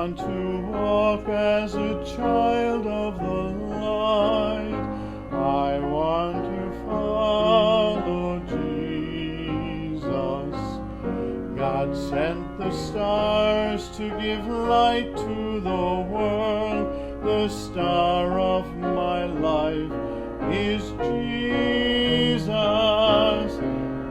want to walk as a child of the light. I want to follow Jesus. God sent the stars to give light to the world. The star of my life is Jesus.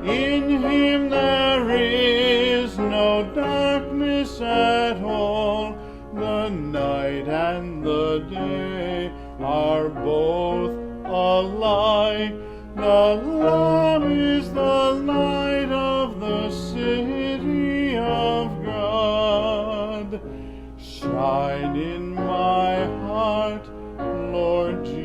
In him there is no darkness at all. The night and the day are both alike. The Lamb is the light of the city of God. Shine in my heart, Lord Jesus.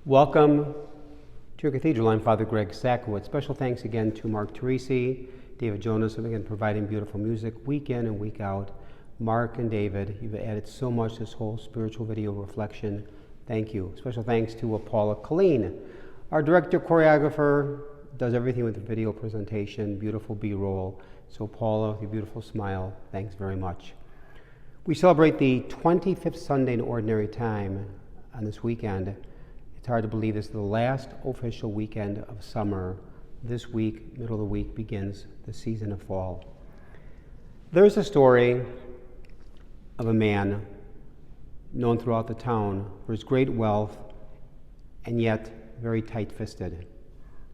Welcome to your cathedral. I'm Father Greg Sakowitz. Special thanks again to Mark Teresi, David Jonas, and again providing beautiful music week in and week out. Mark and David, you've added so much to this whole spiritual video reflection. Thank you. Special thanks to Paula Kathleen, our director, choreographer, does everything with the video presentation, beautiful B-roll. So Paula, with your beautiful smile, thanks very much. We celebrate the 25th Sunday in Ordinary Time on this weekend. It's hard to believe this is the last official weekend of summer. This week, middle of the week, begins the season of fall. There's a story of a man known throughout the town for his great wealth and yet very tight-fisted.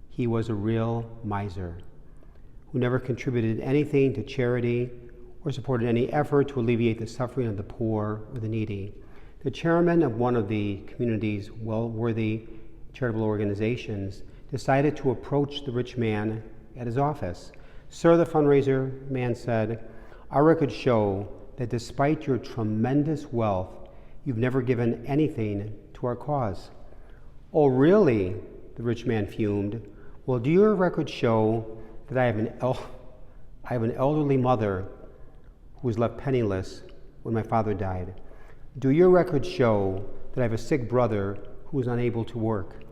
He was a real miser who never contributed anything to charity or supported any effort to alleviate the suffering of the poor or the needy. The chairman of one of the community's well-worthy charitable organizations decided to approach the rich man at his office. "Sir," the fundraiser man said, "our records show that despite your tremendous wealth, you've never given anything to our cause." "Oh, really?" the rich man fumed. "Well, do your records show that I have an elderly mother who was left penniless when my father died? Do your records show that I have a sick brother who is unable to work?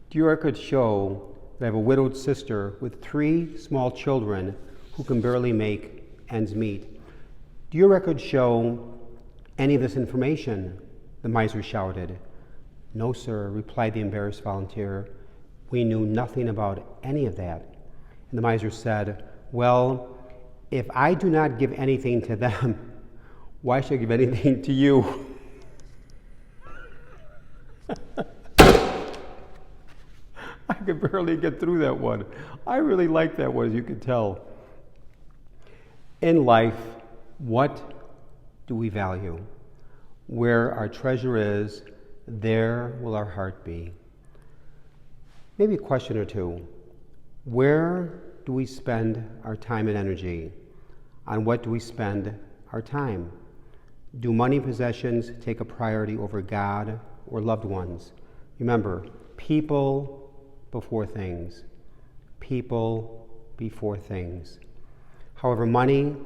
Do your records show that I have a widowed sister with 3 small children who can barely make ends meet? Do your records show any of this information?" the miser shouted. "No, sir," replied the embarrassed volunteer. "We knew nothing about any of that." And the miser said, "Well, if I do not give anything to them, why should I give anything to you?" I could barely get through that one. I really like that one, as you can tell. In life, what do we value? Where our treasure is, there will our heart be. Maybe a question or two. Where do we spend our time and energy? On what do we spend our time? Do money and possessions take a priority over God or loved ones? Remember, people before things. People before things. However, money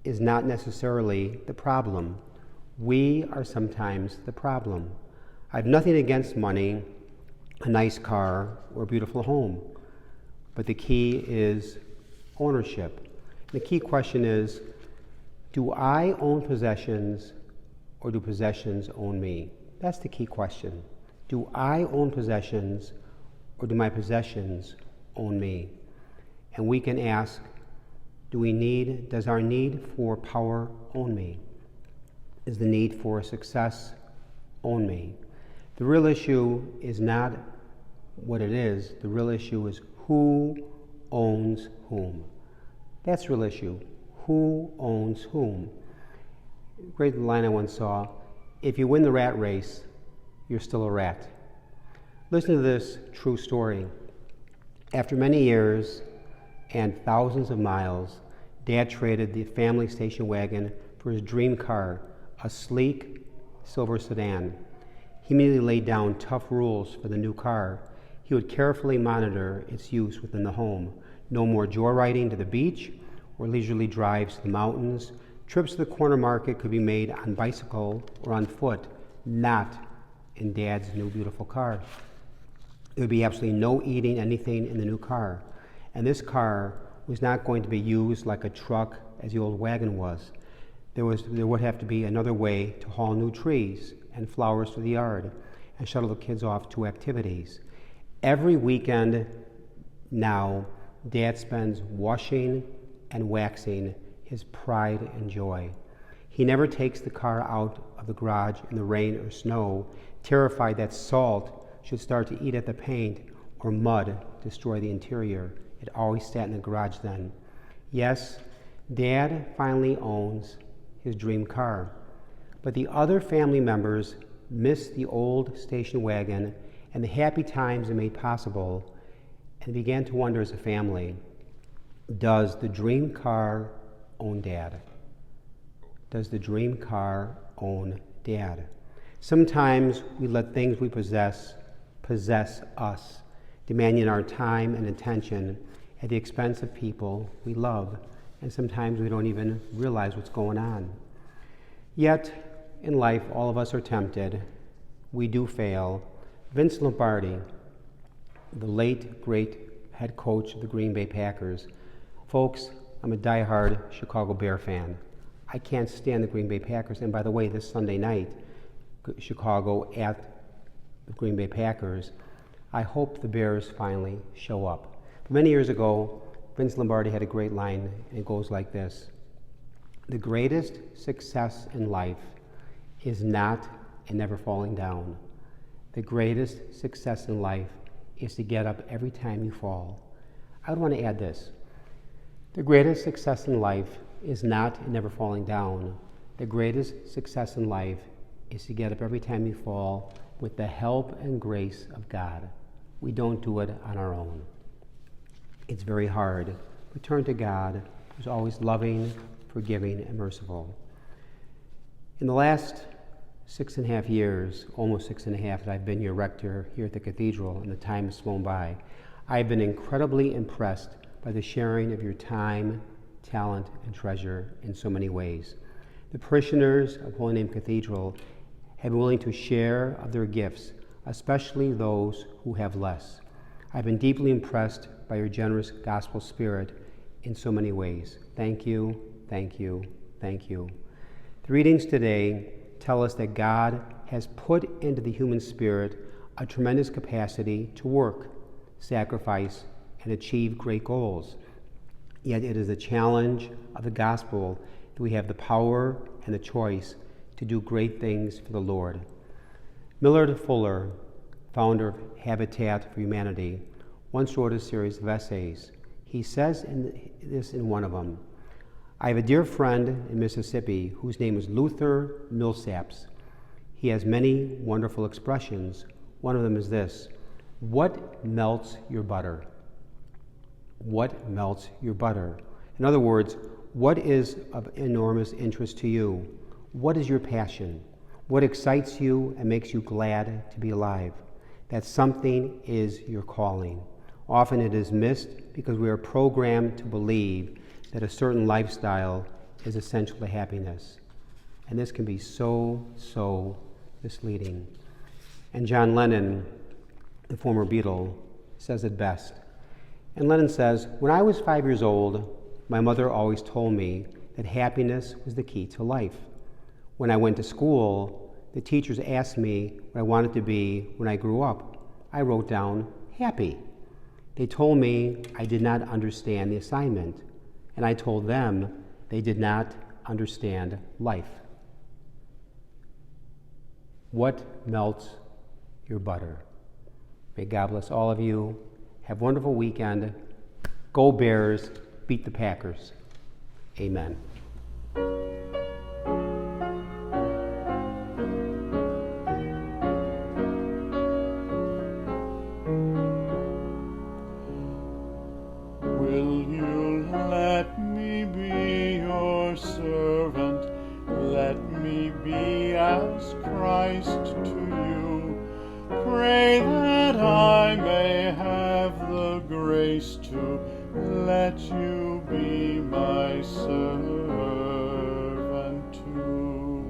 is not necessarily the problem. We are sometimes the problem. I have nothing against money, a nice car, or a beautiful home, but the key is ownership. The key question is, do I own possessions or do possessions own me? That's the key question. Do I own possessions or do my possessions own me? And we can ask, does our need for power own me? Is the need for success own me? The real issue is not what it is. The real issue is who owns whom. That's the real issue. Who owns whom? Great line I once saw, if you win the rat race, you're still a rat. Listen to this true story. After many years and thousands of miles, Dad traded the family station wagon for his dream car, a sleek silver sedan. He immediately laid down tough rules for the new car. He would carefully monitor its use within the home. No more joyriding to the beach or leisurely drives to the mountains. Trips to the corner market could be made on bicycle or on foot, not in Dad's new beautiful car. There would be absolutely no eating anything in the new car. And this car was not going to be used like a truck as the old wagon was. There would have to be another way to haul new trees and flowers to the yard and shuttle the kids off to activities. Every weekend now, Dad spends washing and waxing his pride and joy. He never takes the car out of the garage in the rain or snow, terrified that salt should start to eat at the paint or mud destroy the interior. It always sat in the garage then. Yes, Dad finally owns his dream car, but the other family members miss the old station wagon and the happy times it made possible, and began to wonder as a family, does the dream car own Dad? Does the dream car own Dad? Sometimes we let things we possess us, demanding our time and attention at the expense of people we love, and sometimes we don't even realize what's going on. Yet, in life, all of us are tempted. We do fail. Vince Lombardi, the late, great head coach of the Green Bay Packers. Folks, I'm a diehard Chicago Bear fan. I can't stand the Green Bay Packers. And by the way, this Sunday night, Chicago at the Green Bay Packers, I hope the Bears finally show up. Many years ago, Vince Lombardi had a great line, and it goes like this: the greatest success in life is not in never falling down. The greatest success in life is to get up every time you fall. I would want to add this: the greatest success in life is not in never falling down. The greatest success in life is to get up every time you fall with the help and grace of God. We don't do it on our own. It's very hard. We turn to God, who's always loving, forgiving, and merciful. In the last 6.5 years, almost 6.5, that I've been your rector here at the cathedral, and the time has flown by, I've been incredibly impressed by the sharing of your time, talent, and treasure in so many ways. The parishioners of Holy Name Cathedral have been willing to share of their gifts, especially those who have less. I've been deeply impressed by your generous gospel spirit in so many ways. Thank you, thank you, thank you. The readings today tell us that God has put into the human spirit a tremendous capacity to work, sacrifice, and achieve great goals. Yet it is the challenge of the gospel that we have the power and the choice to do great things for the Lord. Millard Fuller, founder of Habitat for Humanity, once wrote a series of essays. He says in one of them, I have a dear friend in Mississippi whose name is Luther Millsaps. He has many wonderful expressions. One of them is this: what melts your butter? What melts your butter? In other words, what is of enormous interest to you? What is your passion? What excites you and makes you glad to be alive? That something is your calling. Often it is missed because we are programmed to believe that a certain lifestyle is essential to happiness. And this can be so misleading. And John Lennon, the former Beatle, says it best. And Lennon says, when I was 5 years old, my mother always told me that happiness was the key to life. When I went to school, the teachers asked me what I wanted to be when I grew up. I wrote down happy. They told me I did not understand the assignment, and I told them they did not understand life. What melts your butter? May God bless all of you. Have a wonderful weekend. Go Bears, beat the Packers. Amen. Will you let me be your servant? Let me be as Christ to you. Pray that I may have the grace to let you be my servant too.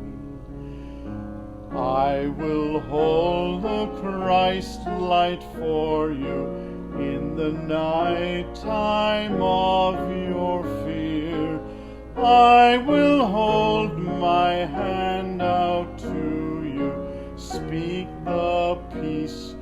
I I will hold the Christ light for you in the night time of your fear. I will hold my hand out to you, speak the peace